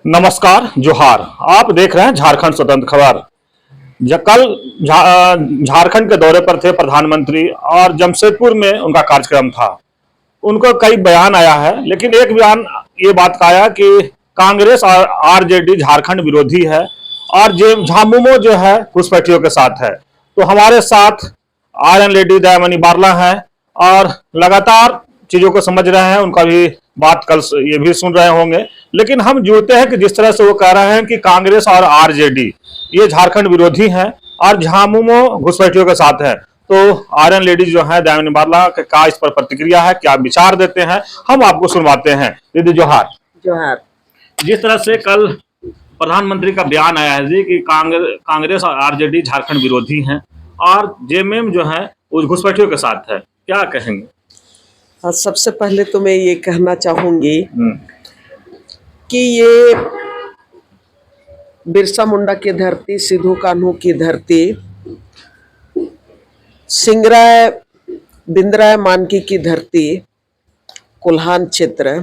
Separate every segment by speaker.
Speaker 1: नमस्कार जोहार। आप देख रहे हैं झारखंड स्वतंत्र खबर। कल झारखंड के दौरे पर थे प्रधानमंत्री और जमशेदपुर में उनका कार्यक्रम था। उनको कई बयान आया है, लेकिन एक बयान ये बात का आया कि कांग्रेस और आरजेडी झारखंड विरोधी है और झामुमो जो है घुसपैठियों के साथ है। तो हमारे साथ आयरन लेडी दयामणि बारला हैं और लगातार चीजों को समझ रहे हैं। उनका भी बात कल ये भी सुन रहे होंगे, लेकिन हम जुड़ते हैं कि जिस तरह से वो कह रहे हैं कि कांग्रेस और आरजेडी ये झारखंड विरोधी हैं और झामुमो घुसपैठियों के साथ है। तो आयरन लेडी जो है दयामणि बारला का इस पर प्रतिक्रिया है, क्या विचार देते हैं, हम आपको सुनवाते हैं। दीदी जोहार।
Speaker 2: जोहार।
Speaker 1: जिस तरह से कल प्रधानमंत्री का बयान आया है जी कि कांग्रेस और आरजेडी झारखंड विरोधी हैं और जेएमएम जो है वो घुसपैठियों के साथ है, क्या कहेंगे?
Speaker 2: हाँ, सबसे पहले तो मैं ये कहना चाहूंगी कि ये बिरसा मुंडा की धरती, सिद्धू कान्हू की धरती, सिंगराय बिंद्राय मानकी की धरती, कोल्हान क्षेत्र,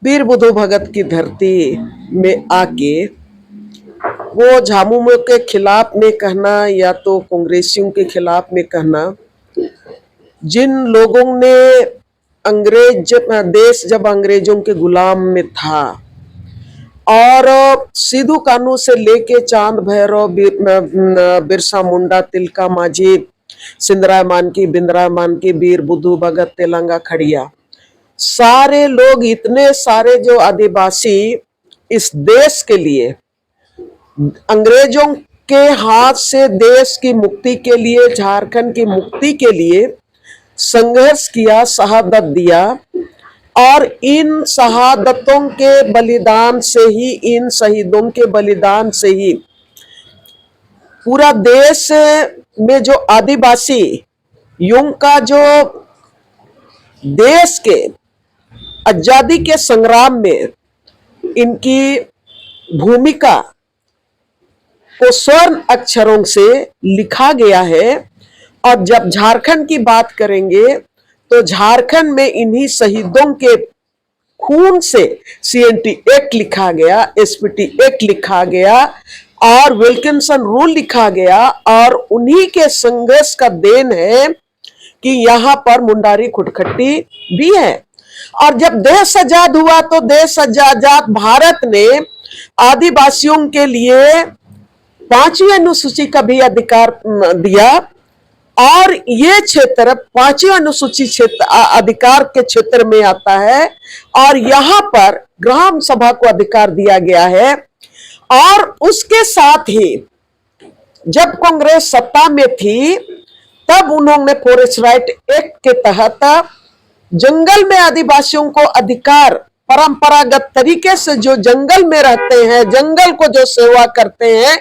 Speaker 2: वीर बुद्धू भगत की धरती में आके वो झामुमो के खिलाफ में कहना या तो कांग्रेसियों के खिलाफ में कहना, जिन लोगों ने देश जब अंग्रेजों के गुलाम में था और सिद्धू कान्हू से लेके चांद भैरव, बिरसा मुंडा, तिलका मांझी, सिंदराय मानकी, बिंद्राय मानकी, वीर बुद्धू भगत, तेलंगा खड़िया, सारे लोग, इतने सारे जो आदिवासी इस देश के लिए अंग्रेजों के हाथ से देश की मुक्ति के लिए, झारखंड की मुक्ति के लिए संघर्ष किया, शहादत दिया। और इन शहादतों के बलिदान से ही, इन शहीदों के बलिदान से ही पूरा देश में जो आदिवासी युग का जो देश के आजादी के संग्राम में इनकी भूमिका को स्वर्ण अक्षरों से लिखा गया है। और जब झारखंड की बात करेंगे तो झारखंड में इन्हीं शहीदों के खून से सीएनटी एक्ट लिखा गया, एसपीटी एक्ट लिखा गया और विल्किंसन रूल लिखा गया, और उन्हीं के संघर्ष का देन है कि यहाँ पर मुंडारी खुटखट्टी भी है। और जब देश आजाद हुआ तो देश आजाद भारत ने आदिवासियों के लिए 5वीं अनुसूची का भी अधिकार दिया, और ये क्षेत्र 5वीं अनुसूची क्षेत्र अधिकार के क्षेत्र में आता है, और यहाँ पर ग्राम सभा को अधिकार दिया गया है। और उसके साथ ही जब कांग्रेस सत्ता में थी तब उन्होंने फॉरेस्ट राइट एक्ट के तहत जंगल में आदिवासियों को अधिकार, परंपरागत तरीके से जो जंगल में रहते हैं, जंगल को जो सेवा करते हैं,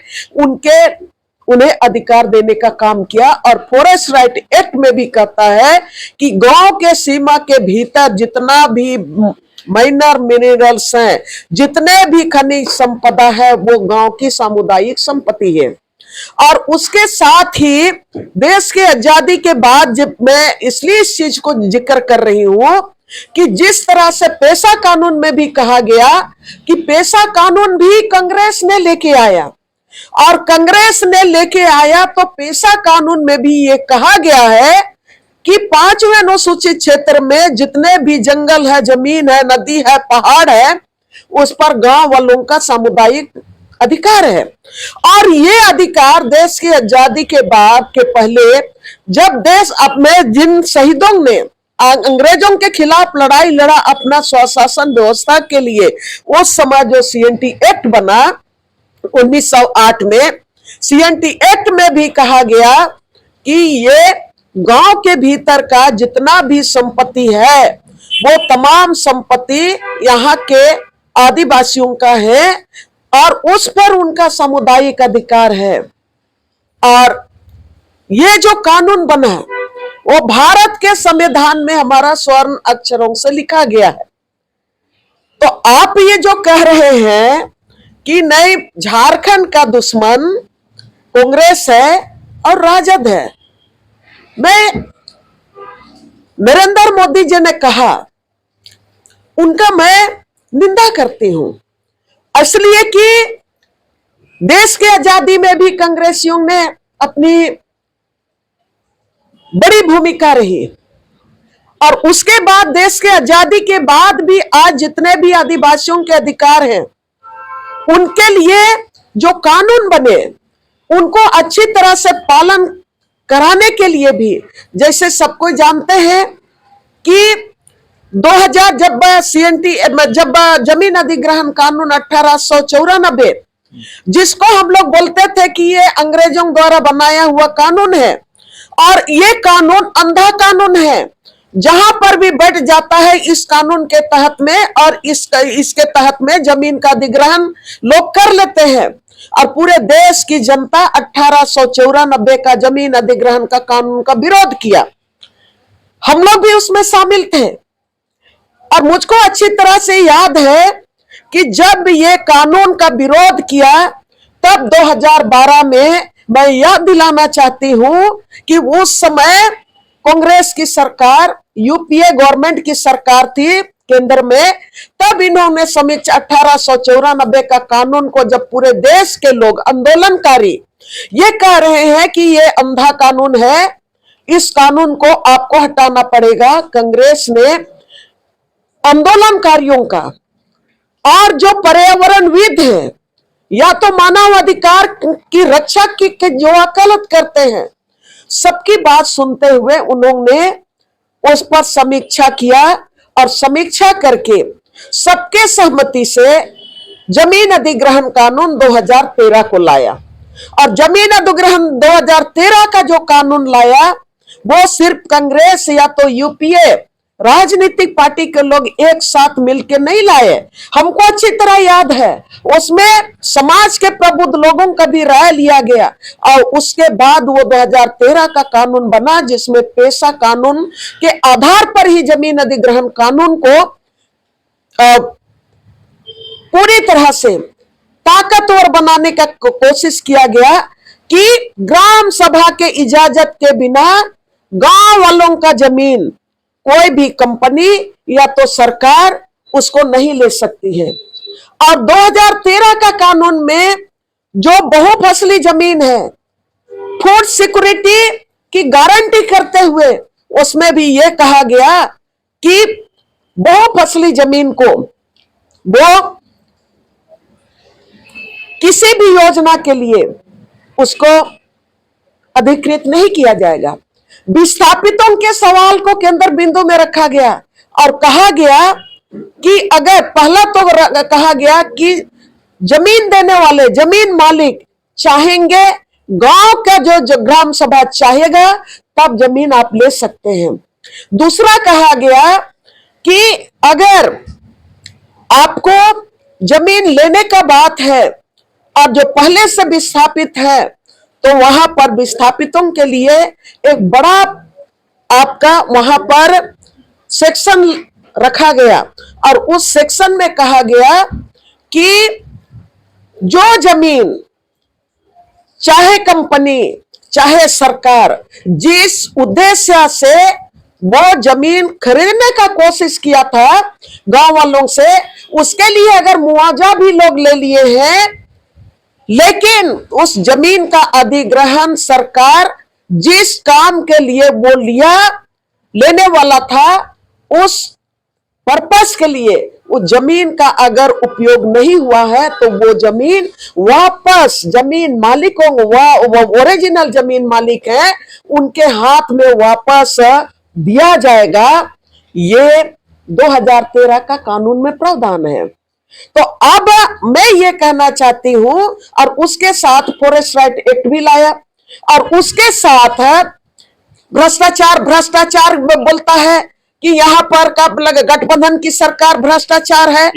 Speaker 2: उन्हें अधिकार देने का काम किया। और फॉरेस्ट राइट एक्ट में भी कहता है कि गांव के सीमा के भीतर जितना भी माइनर मिनरल्स हैं, जितने भी खनिज संपदा है, वो गांव की सामुदायिक संपत्ति है। और उसके साथ ही देश के आजादी के बाद, जब मैं इसलिए इस चीज को जिक्र कर रही हूं कि जिस तरह से पेशा कानून में भी कहा गया कि पेशा कानून भी कांग्रेस ने लेके आया, और कांग्रेस ने लेके आया तो पेशा कानून में भी ये कहा गया है कि 5वें अनुसूचित क्षेत्र में जितने भी जंगल है, जमीन है, नदी है, पहाड़ है, उस पर गांव वालों का सामुदायिक अधिकार है। और ये अधिकार देश की आजादी के बाद के पहले, जब देश अपने जिन शहीदों ने अंग्रेजों के खिलाफ लड़ाई लड़ा अपना स्वशासन व्यवस्था के लिए, उस समय जो सीएनटी एक्ट बना 1908 में, सीएनटी एक्ट में भी कहा गया कि ये गांव के भीतर का जितना भी संपत्ति है वो तमाम संपत्ति यहाँ के आदिवासियों का है और उस पर उनका सामुदायिक अधिकार है। और ये जो कानून बना वो भारत के संविधान में हमारा स्वर्ण अक्षरों से लिखा गया है। तो आप ये जो कह रहे हैं कि नहीं, झारखंड का दुश्मन कांग्रेस है और राजद है, मैं नरेंद्र मोदी जी ने कहा, उनका मैं निंदा करती हूं। इसलिए कि देश के आजादी में भी कांग्रेसियों ने अपनी बड़ी भूमिका रही, और उसके बाद देश के आजादी के बाद भी आज जितने भी आदिवासियों के अधिकार हैं उनके लिए जो कानून बने उनको अच्छी तरह से पालन कराने के लिए भी, जैसे सब कोई जानते हैं कि 2000 जब जमीन अधिग्रहण कानून 1894, जिसको हम लोग बोलते थे कि ये अंग्रेजों द्वारा बनाया हुआ कानून है, और ये कानून अंधा कानून है, जहां पर भी बैठ जाता है इस कानून के तहत में, और इसके तहत में जमीन का अधिग्रहण लोग कर लेते हैं, और पूरे देश की जनता 1894 का जमीन अधिग्रहण का कानून का विरोध किया। हम लोग भी उसमें शामिल थे, और मुझको अच्छी तरह से याद है कि जब ये कानून का विरोध किया तब 2012 में मैं यह दिलाना चाहती हूं कि उस समय कांग्रेस की सरकार, यूपीए गवर्नमेंट की सरकार थी केंद्र में, तब इन्होंने समीक्षा 1894 का कानून को, जब पूरे देश के लोग आंदोलनकारी ये कह रहे हैं कि ये अंधा कानून है, इस कानून को आपको हटाना पड़ेगा, कांग्रेस ने आंदोलनकारियों का और जो पर्यावरणविद हैं या तो मानव अधिकार की रक्षा की जो वकालत करते हैं, सबकी बात सुनते हुए उन्होंने उस पर समीक्षा किया, और समीक्षा करके सबके सहमति से जमीन अधिग्रहण कानून 2013 को लाया। और जमीन अधिग्रहण 2013 का जो कानून लाया वो सिर्फ कांग्रेस या तो यूपीए राजनीतिक पार्टी के लोग एक साथ मिलकर नहीं लाए, हमको अच्छी तरह याद है उसमें समाज के प्रबुद्ध लोगों का भी राय लिया गया, और उसके बाद वो 2013 का कानून बना, जिसमें पेशा कानून के आधार पर ही जमीन अधिग्रहण कानून को पूरी तरह से ताकतवर बनाने का कोशिश किया गया कि ग्राम सभा के इजाजत के बिना गांव वालों का जमीन कोई भी कंपनी या तो सरकार उसको नहीं ले सकती है। और 2013 का कानून में जो बहुफसली जमीन है, फूड सिक्योरिटी की गारंटी करते हुए उसमें भी यह कहा गया कि बहुफसली जमीन को वो किसी भी योजना के लिए उसको अधिकृत नहीं किया जाएगा। विस्थापितों के सवाल को केंद्र बिंदु में रखा गया और कहा गया कि अगर पहला तो कहा गया कि जमीन देने वाले जमीन मालिक चाहेंगे, गांव का जो ग्राम सभा चाहेगा तब जमीन आप ले सकते हैं। दूसरा कहा गया कि अगर आपको जमीन लेने का बात है और जो पहले से विस्थापित है तो वहां पर विस्थापितों के लिए एक बड़ा आपका वहां पर सेक्शन रखा गया, और उस सेक्शन में कहा गया कि जो जमीन चाहे कंपनी चाहे सरकार जिस उद्देश्य से वो जमीन खरीदने का कोशिश किया था गांव वालों से, उसके लिए अगर मुआवजा भी लोग ले लिए हैं, लेकिन उस जमीन का अधिग्रहण सरकार जिस काम के लिए वो लेने वाला था उस पर्पस के लिए उस जमीन का अगर उपयोग नहीं हुआ है तो वो जमीन वापस जमीन मालिकों वो ओरिजिनल जमीन मालिक है उनके हाथ में वापस दिया जाएगा। ये 2013 का कानून में प्रावधान है। तो अब मैं ये कहना चाहती हूं, और उसके साथ फॉरेस्ट राइट एक्ट भी लाया, और उसके साथ भ्रष्टाचार बोलता है कि यहाँ पर कब गठबंधन की सरकार भ्रष्टाचार है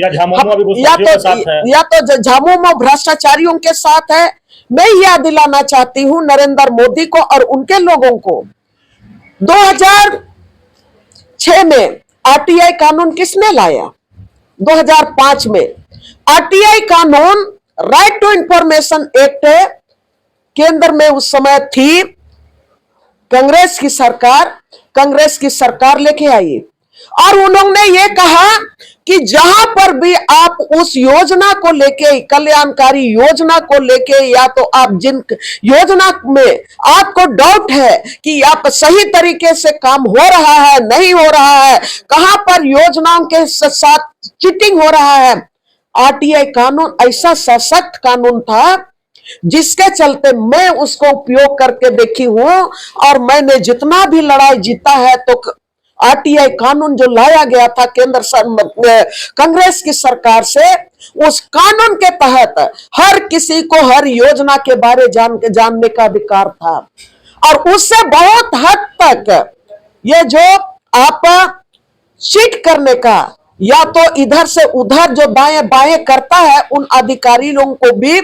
Speaker 2: या तो झामुमो भ्रष्टाचारियों के साथ है। मैं यह दिलाना चाहती हूं नरेंद्र मोदी को और उनके लोगों को, 2006 में आरटीआई कानून किसने लाया? 2005 में आरटीआई कानून राइट टू इंफॉर्मेशन एक्ट केंद्र में उस समय थी कांग्रेस की सरकार लेके आई, और उन्होंने ये कहा कि जहां पर भी आप उस योजना को लेके, कल्याणकारी योजना को लेके, या तो आप जिन योजना में आपको डाउट है कि आप सही तरीके से काम हो रहा है नहीं हो रहा है, कहां पर योजनाओं के साथ चीटिंग हो रहा है, आरटीआई कानून ऐसा सशक्त कानून था जिसके चलते मैं उसको उपयोग करके देखी हूं, और मैंने जितना भी लड़ाई जीता है, तो आरटीआई कानून जो लाया गया था कांग्रेस की सरकार से, उस कानून के तहत हर किसी को हर योजना के बारे जानने का अधिकार था। और उससे बहुत हद तक ये जो आप चीट करने का, या तो इधर से उधर जो दाएं बाएं करता है, उन अधिकारी लोगों को भी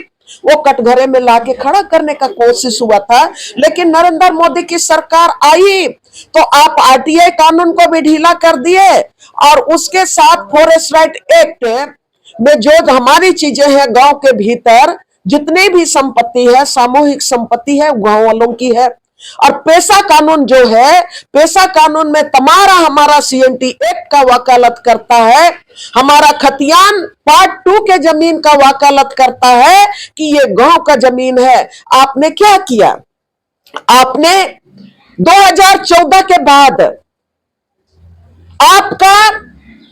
Speaker 2: वो कटघरे में लाके खड़ा करने का कोशिश हुआ था। लेकिन नरेंद्र मोदी की सरकार आई तो आप आरटीआई कानून को भी ढीला कर दिए, और उसके साथ फॉरेस्ट राइट एक्ट में जो हमारी चीजें हैं, गांव के भीतर जितनी भी संपत्ति है, सामूहिक संपत्ति है, गांव वालों की है। और पेशा कानून जो है, पेशा कानून में तमारा हमारा सीएनटी एक्ट का वकालत करता है, हमारा खतियान पार्ट 2 के जमीन का वकालत करता है कि ये गांव का जमीन है। आपने क्या किया? आपने 2014 के बाद आपका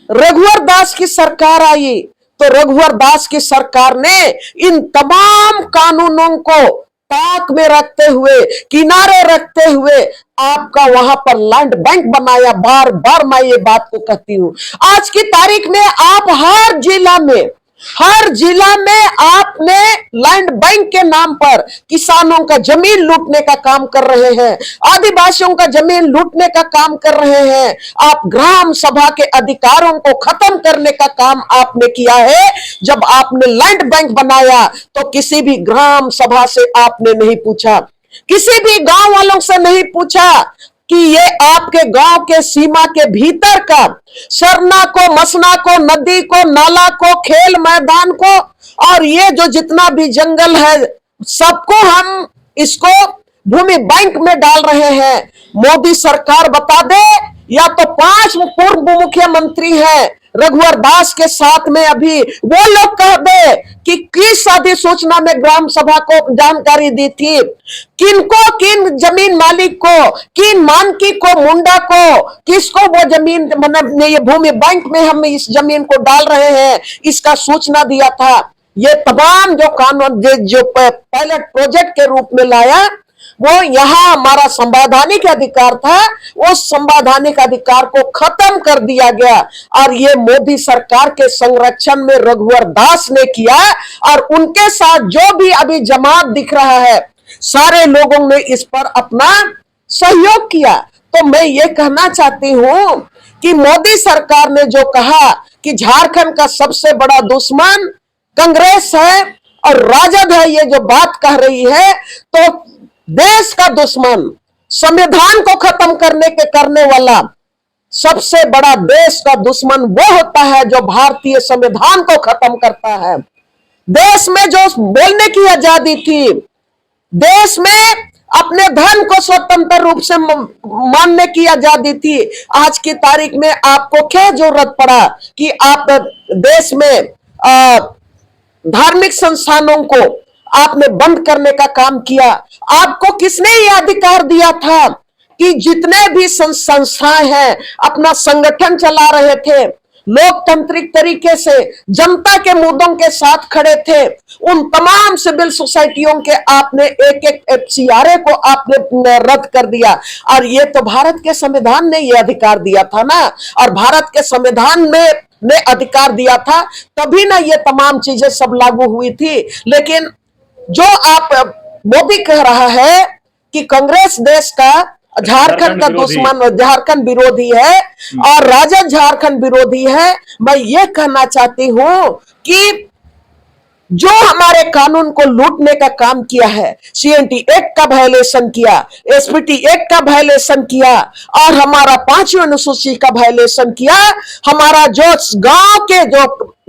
Speaker 2: रघुवर दास की सरकार आई, तो रघुवर दास की सरकार ने इन तमाम कानूनों को ताक में रखते हुए, किनारे रखते हुए, आपका वहां पर लैंड बैंक बनाया। बार बार मैं ये बात को कहती हूं। आज की तारीख में आप हर जिला में आपने लैंड बैंक के नाम पर किसानों का जमीन लूटने का काम कर रहे हैं, आदिवासियों का जमीन लूटने का काम कर रहे हैं। आप ग्राम सभा के अधिकारों को खत्म करने का काम आपने किया है। जब आपने लैंड बैंक बनाया तो किसी भी ग्राम सभा से आपने नहीं पूछा, किसी भी गांव वालों से नहीं पूछा कि ये आपके गांव के सीमा के भीतर का सरना को, मसना को, नदी को, नाला को, खेल मैदान को, और ये जो जितना भी जंगल है, सबको हम इसको भूमि बैंक में डाल रहे हैं। मोदी सरकार बता दे, या तो 5 पूर्व मुख्यमंत्री हैं रघुवर दास के साथ में, अभी वो लोग कह दे कि किस अधिसूचना में ग्राम सभा को जानकारी दी थी, किनको, किन जमीन मालिक को, किन मानकी को, मुंडा को, किसको वो जमीन, मतलब ये भूमि बैंक में हम इस जमीन को डाल रहे हैं, इसका सूचना दिया था। ये तमाम जो कानून जो पायलट प्रोजेक्ट के रूप में लाया, वो यहाँ हमारा संवैधानिक अधिकार था, उस संवैधानिक अधिकार को खत्म कर दिया गया। और ये मोदी सरकार के संरक्षण में रघुवर दास ने किया, और उनके साथ जो भी अभी जमात दिख रहा है, सारे लोगों ने इस पर अपना सहयोग किया। तो मैं ये कहना चाहती हूं कि मोदी सरकार ने जो कहा कि झारखंड का सबसे बड़ा दुश्मन कांग्रेस है और राजद है, ये जो बात कह रही है, तो देश का दुश्मन, संविधान को खत्म करने वाला सबसे बड़ा देश का दुश्मन वो होता है जो भारतीय संविधान को खत्म करता है। देश में जो बोलने की आजादी थी, देश में अपने धर्म को स्वतंत्र रूप से मानने की आजादी थी, आज की तारीख में आपको क्या जरूरत पड़ा कि आप देश में धार्मिक संस्थानों को आपने बंद करने का काम किया? आपको किसने ये अधिकार दिया था कि जितने भी संस्थाएं हैं अपना संगठन चला रहे थे, लोकतांत्रिक तरीके से जनता के मुद्दों के साथ खड़े थे, उन तमाम सिविल सोसाइटियों के आपने एक FCRA को आपने रद्द कर दिया। और ये तो भारत के संविधान ने ये अधिकार दिया था ना, और भारत के संविधान में ने अधिकार दिया था, तभी ना ये तमाम चीजें सब लागू हुई थी। लेकिन जो आप मोदी कह रहा है कि कांग्रेस देश का, झारखंड का दुश्मन, झारखंड विरोधी है और राजद झारखंड विरोधी है, मैं ये कहना चाहती हूं कि जो हमारे कानून को लूटने का काम किया है, CNT एक्ट का वायलेशन किया, SPT एक्ट का वायलेशन किया, और हमारा 5वीं अनुसूची का वायलेशन किया, हमारा जो गांव के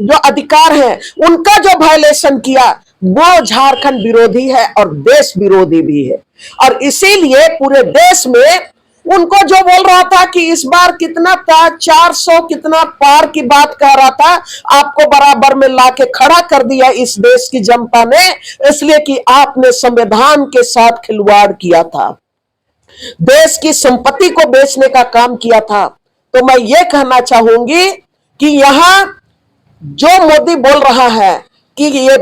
Speaker 2: जो अधिकार है उनका जो वायलेशन किया, वो झारखंड विरोधी है और देश विरोधी भी है। और इसीलिए पूरे देश में उनको जो बोल रहा था कि इस बार कितना था, 400 कितना पार की बात कह रहा था, आपको बराबर में लाके खड़ा कर दिया इस देश की जनता ने, इसलिए कि आपने संविधान के साथ खिलवाड़ किया था, देश की संपत्ति को बेचने का काम किया था। तो मैं ये कहना चाहूंगी कि यहां जो मोदी बोल रहा है कि ये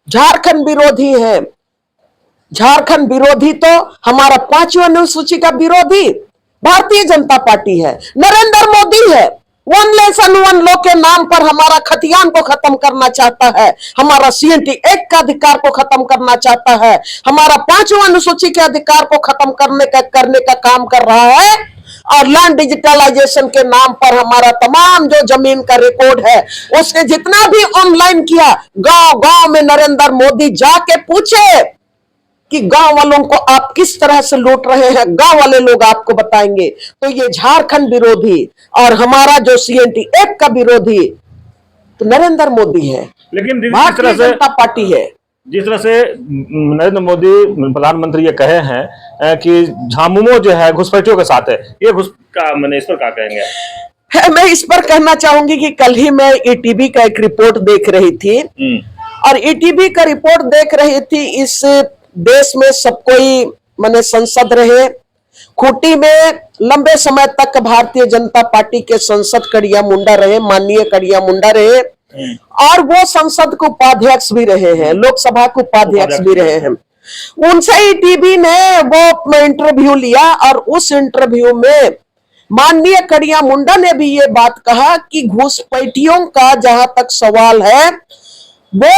Speaker 2: झारखंड विरोधी है, झारखंड विरोधी तो हमारा 5वीं अनुसूची का विरोधी भारतीय जनता पार्टी है, नरेंद्र मोदी है। 1 लॉ के नाम पर हमारा खतियान को खत्म करना चाहता है, हमारा CNT एक्ट का अधिकार को खत्म करना चाहता है, हमारा 5वीं अनुसूची के अधिकार को खत्म करने का काम कर रहा है। और लैंड डिजिटलाइजेशन के नाम पर हमारा तमाम जो जमीन का रिकॉर्ड है, उसने जितना भी ऑनलाइन किया, गांव गांव में नरेंद्र मोदी जाके पूछे कि गांव वालों को आप किस तरह से लूट रहे हैं, गांव वाले लोग आपको बताएंगे। तो ये झारखंड विरोधी और हमारा जो CNT एक्ट का विरोधी तो नरेंद्र मोदी है,
Speaker 1: लेकिन
Speaker 2: भारतीय जनता पार्टी है।
Speaker 1: जिस तरह से नरेंद्र मोदी प्रधानमंत्री ये कहे हैं कि झामुमो जो है घुसपैठियों के साथ है, ये घुस का मैंने इस पर क्या कहेंगे?
Speaker 2: मैं इस पर कहना चाहूंगी कि कल ही मैं ETV का एक रिपोर्ट देख रही थी, और ETV का रिपोर्ट देख रही थी, इस देश में सब कोई माने संसद रहे, खूंटी में लंबे समय तक भारतीय जनता पार्टी के संसद कड़िया मुंडा रहे, माननीय कड़िया मुंडा रहे, और वो संसद के उपाध्यक्ष भी रहे हैं, लोकसभा के उपाध्यक्ष भी रहे हैं। उनसे ETV ने वो इंटरव्यू लिया, और उस इंटरव्यू में माननीय कड़िया मुंडा ने भी ये बात कहा कि घुसपैठियों का जहां तक सवाल है, वो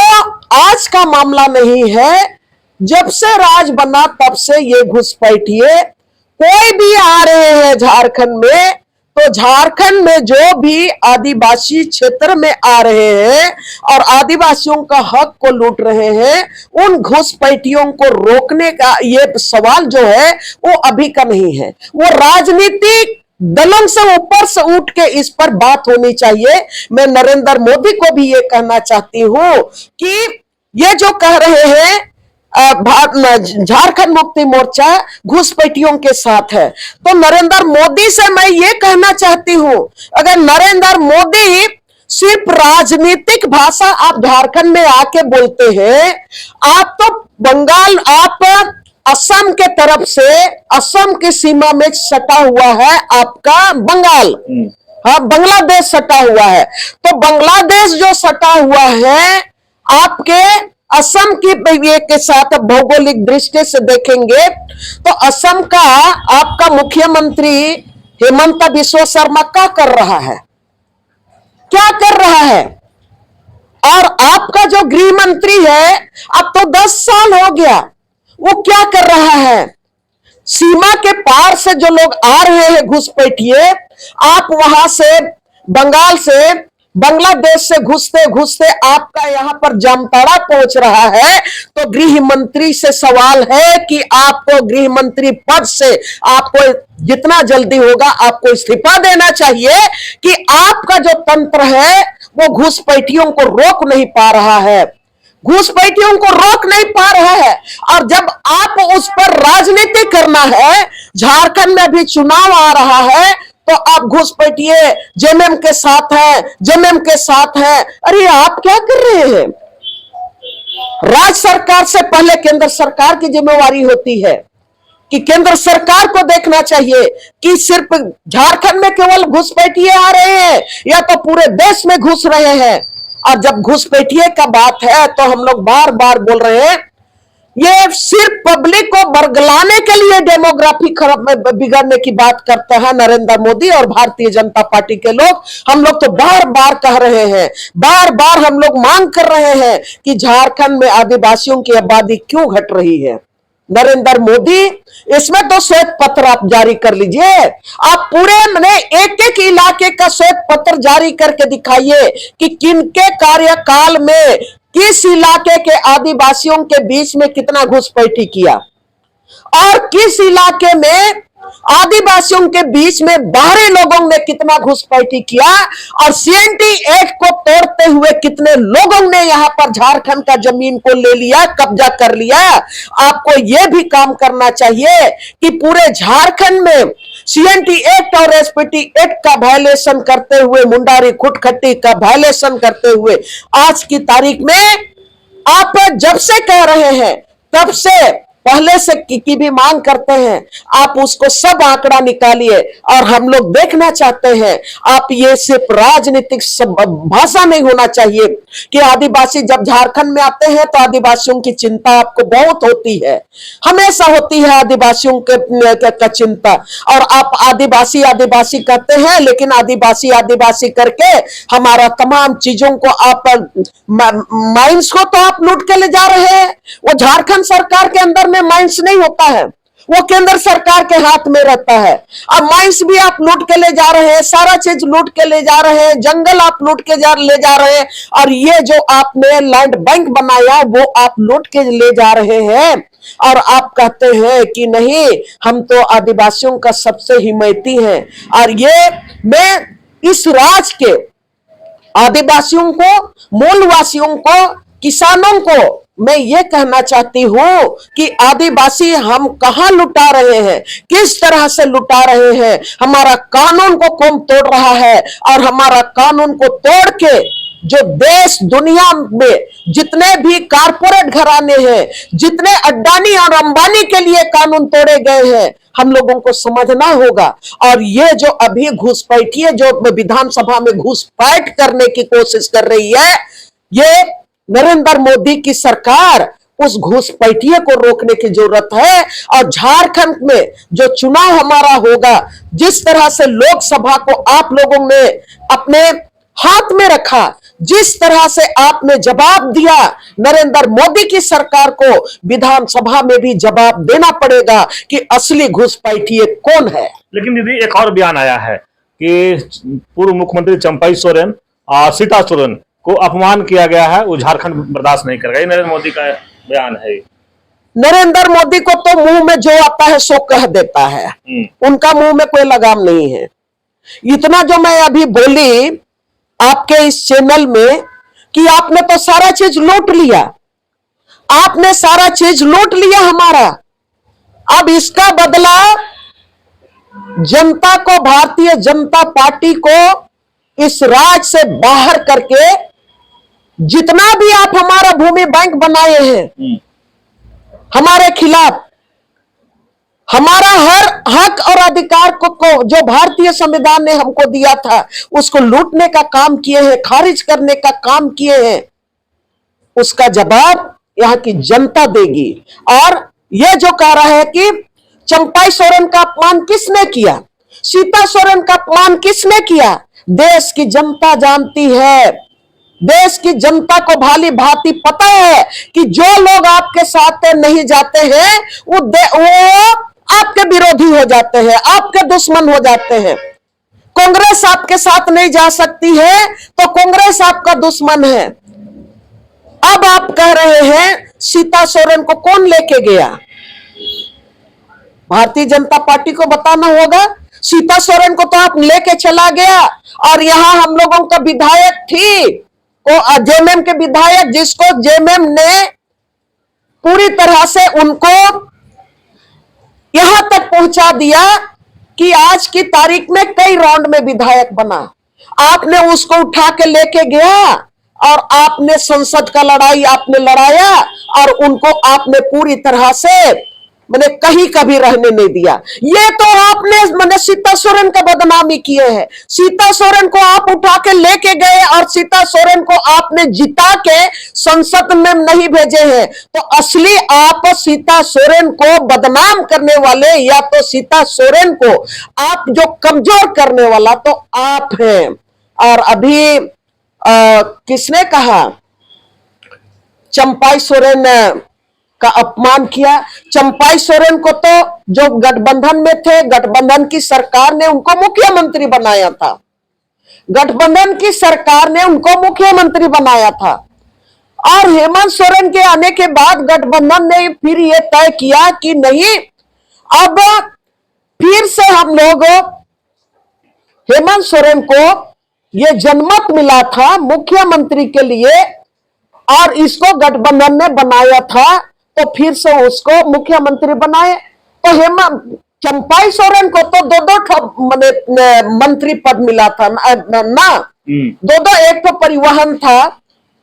Speaker 2: आज का मामला नहीं है, जब से राज बना तब से ये घुसपैठिए कोई भी आ रहे हैं झारखंड में, तो झारखंड में जो भी आदिवासी क्षेत्र में आ रहे हैं और आदिवासियों का हक को लूट रहे हैं, उन घुसपैठियों को रोकने का ये सवाल जो है वो अभी का नहीं है, वो राजनीतिक दलों से ऊपर से उठ के इस पर बात होनी चाहिए। मैं नरेंद्र मोदी को भी ये कहना चाहती हूं कि ये जो कह रहे हैं झारखंड मुक्ति मोर्चा घुसपैठियों के साथ है, तो नरेंद्र मोदी से मैं ये कहना चाहती हूं, अगर नरेंद्र मोदी सिर्फ राजनीतिक भाषा आप झारखंड में आके बोलते हैं, आप तो बंगाल, आप असम के तरफ से, असम की सीमा में सटा हुआ है आपका बंगाल, हाँ बांग्लादेश सटा हुआ है, तो बांग्लादेश जो सटा हुआ है आपके असम की के साथ भौगोलिक दृष्टि से देखेंगे तो असम का आपका मुख्यमंत्री हेमंत बिस्वा शर्मा क्या कर रहा है, क्या कर रहा है? और आपका जो गृह मंत्री है, अब तो 10 साल हो गया, वो क्या कर रहा है? सीमा के पार से जो लोग आ रहे हैं घुसपैठिए, आप वहां से बंगाल से बांग्लादेश से घुसते घुसते आपका यहां पर जामताड़ा पहुंच रहा है, तो गृह मंत्री से सवाल है कि आपको गृह मंत्री पद से आपको जितना जल्दी होगा आपको इस्तीफा देना चाहिए कि आपका जो तंत्र है वो घुसपैठियों को रोक नहीं पा रहा है, घुसपैठियों को रोक नहीं पा रहा है। और जब आप उस पर राजनीति करना है, झारखंड में भी चुनाव आ रहा है, तो आप घुसपैठिए जेएमएम के साथ है, जेएमएम के साथ है। अरे आप क्या कर रहे हैं? राज्य सरकार से पहले केंद्र सरकार की जिम्मेवारी होती है कि केंद्र सरकार को देखना चाहिए कि सिर्फ झारखंड में केवल घुसपैठिए आ रहे हैं या तो पूरे देश में घुस रहे हैं। और जब घुसपैठिए का बात है तो हम लोग बार बार बोल रहे हैं, ये सिर्फ पब्लिक को बरगलाने के लिए डेमोग्राफी खराब में बिगड़ने की बात करते हैं नरेंद्र मोदी और भारतीय जनता पार्टी के लोग। हम लोग तो बार बार कह रहे हैं, बार बार हम लोग मांग कर रहे हैं कि झारखंड में आदिवासियों की आबादी क्यों घट रही है। नरेंद्र मोदी, इसमें तो श्वेत पत्र आप जारी कर लीजिए, आप पूरे मैंने एक एक इलाके का श्वेत पत्र जारी करके दिखाइए कि किनके कार्यकाल में किस इलाके के आदिवासियों के बीच में कितना घुसपैठी किया और किस इलाके में आदिवासियों के बीच में बाहरी लोगों ने कितना घुसपैठी किया और CNT एक्ट को तोड़ते हुए कितने लोगों ने यहां पर झारखंड का जमीन को ले लिया, कब्जा कर लिया। आपको यह भी काम करना चाहिए कि पूरे झारखंड में सीएनटी एक्ट और एसपीटी एक्ट का वायलेशन करते हुए, मुंडारी खुटखट्टी का वायलेशन करते हुए आज की तारीख में आप जब से कह रहे हैं, तब से पहले से की भी मांग करते हैं, आप उसको सब आंकड़ा निकालिए और हम लोग देखना चाहते हैं। आप ये सिर्फ राजनीतिक भाषा नहीं होना चाहिए कि आदिवासी जब झारखंड में आते हैं तो आदिवासियों की चिंता आपको बहुत होती है, हमेशा होती है आदिवासियों का चिंता। और आप आदिवासी आदिवासी कहते हैं, लेकिन आदिवासी आदिवासी करके हमारा तमाम चीजों को आप माइंस को तो आप लूट के ले जा रहे हैं। वो झारखंड सरकार के अंदर में माइंस नहीं होता है, वो केंद्र सरकार के हाथ में रहता है। अब माइंस भी आप लूट के ले जा रहे हैं, सारा चीज लूट के ले जा रहे हैं, जंगल आप लूट के ले जा रहे हैं, और ये जो आपने लैंड बैंक बनाया वो आप लूट के ले जा रहे हैं। और आप कहते हैं कि नहीं, हम तो आदिवासियों का सबसे हिमायती हैं। और ये मैं इस राज्य के आदिवासियों को, मूलवासियों को, किसानों को मैं ये कहना चाहती हूं कि आदिवासी हम कहां लुटा रहे हैं, किस तरह से लुटा रहे हैं। हमारा कानून को कौन तोड़ रहा है, और हमारा कानून को तोड़ के जो देश दुनिया में जितने भी कारपोरेट घराने हैं, जितने अड्डानी और अंबानी के लिए कानून तोड़े गए हैं, हम लोगों को समझना होगा। और ये जो अभी घुसपैठिए जो विधानसभा में घुसपैठ करने की कोशिश कर रही है, ये नरेंद्र मोदी की सरकार, उस घुसपैठिए को रोकने की जरूरत है। और झारखंड में जो चुनाव हमारा होगा, जिस तरह से लोकसभा को आप लोगों ने अपने हाथ में रखा, जिस तरह से आपने जवाब दिया, नरेंद्र मोदी की सरकार को विधानसभा में भी जवाब देना पड़ेगा कि असली घुसपैठिए कौन है।
Speaker 1: लेकिन दीदी, एक और बयान आया है कि पूर्व मुख्यमंत्री चंपाई सोरेन और सीता सोरेन को अपमान किया गया है, वो झारखंड बर्दाश्त नहीं करेगा। ये नरेंद्र मोदी का बयान है।
Speaker 2: नरेंद्र मोदी को तो मुंह में जो आता है सो कह देता है, उनका मुंह में कोई लगाम नहीं है। इतना जो मैं अभी बोली आपके इस चैनल में कि आपने तो सारा चीज लूट लिया, आपने सारा चीज लूट लिया हमारा। अब इसका बदला जनता को, भारतीय जनता पार्टी को इस राज्य से बाहर करके, जितना भी आप हमारा भूमि बैंक बनाए हैं हमारे खिलाफ, हमारा हर हक और अधिकार को जो भारतीय संविधान ने हमको दिया था, उसको लूटने का काम किए हैं, खारिज करने का काम किए हैं, उसका जवाब यहाँ की जनता देगी। और यह जो कह रहा है कि चंपाई सोरेन का अपमान किसने किया, सीता सोरेन का अपमान किसने किया, देश की जनता जानती है। देश की जनता को भाली भांति पता है कि जो लोग आपके साथ नहीं जाते हैं वो आपके विरोधी हो जाते हैं, आपके दुश्मन हो जाते हैं। कांग्रेस आपके साथ नहीं जा सकती है तो कांग्रेस आपका दुश्मन है। अब आप कह रहे हैं सीता सोरेन को कौन लेके गया, भारतीय जनता पार्टी को बताना होगा। सीता सोरेन को तो आप लेके चला गया, और यहां हम लोगों का विधायक थी वो जेएमएम के विधायक, जिसको जेएमएम ने पूरी तरह से उनको यहां तक पहुंचा दिया कि आज की तारीख में कई राउंड में विधायक बना। आपने उसको उठा के लेके गया और आपने संसद का लड़ाई आपने लड़ाया, और उनको आपने पूरी तरह से मैंने कहीं कभी रहने नहीं दिया। ये तो आपने मैंने सीता सोरेन का बदनामी किए हैं। सीता सोरेन को आप उठा के लेके गए और सीता सोरेन को आपने जिता के संसद में नहीं भेजे हैं। तो असली आप सीता सोरेन को बदनाम करने वाले, या तो सीता सोरेन को आप जो कमजोर करने वाला तो आप हैं। और अभी किसने कहा चंपाई सोरेन का अपमान किया? चंपाई सोरेन को तो जो गठबंधन में थे, गठबंधन की सरकार ने उनको मुख्यमंत्री बनाया था, गठबंधन की सरकार ने उनको मुख्यमंत्री बनाया था। और हेमंत सोरेन के आने के बाद गठबंधन ने फिर यह तय किया कि नहीं, अब फिर से हम लोग हेमंत सोरेन को यह जनमत मिला था मुख्यमंत्री के लिए, और इसको गठबंधन ने बनाया था, तो फिर से उसको मुख्यमंत्री बनाए। तो चंपाई सोरेन को तो 2-2 मैंने मंत्री पद मिला था ना। दो दो, एक तो परिवहन था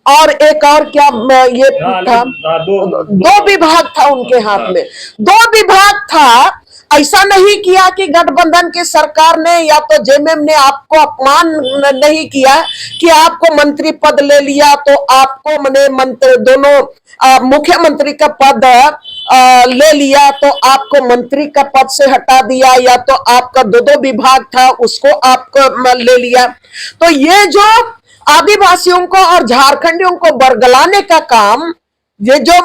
Speaker 2: और एक और क्या ये था, दो विभाग था उनके हाथ में, दो विभाग था। ऐसा नहीं किया कि गठबंधन की सरकार ने या तो जेएमएम ने आपको अपमान नहीं किया कि आपको मंत्री पद ले लिया तो आपको मैंने मंत्री दोनों मुख्यमंत्री का पद ले लिया तो आपको मंत्री का पद से हटा दिया, या तो आपका दो दो विभाग था उसको आपको ले लिया। तो ये जो आदिवासियों को और झारखंडियों को बरगलाने का काम ये जो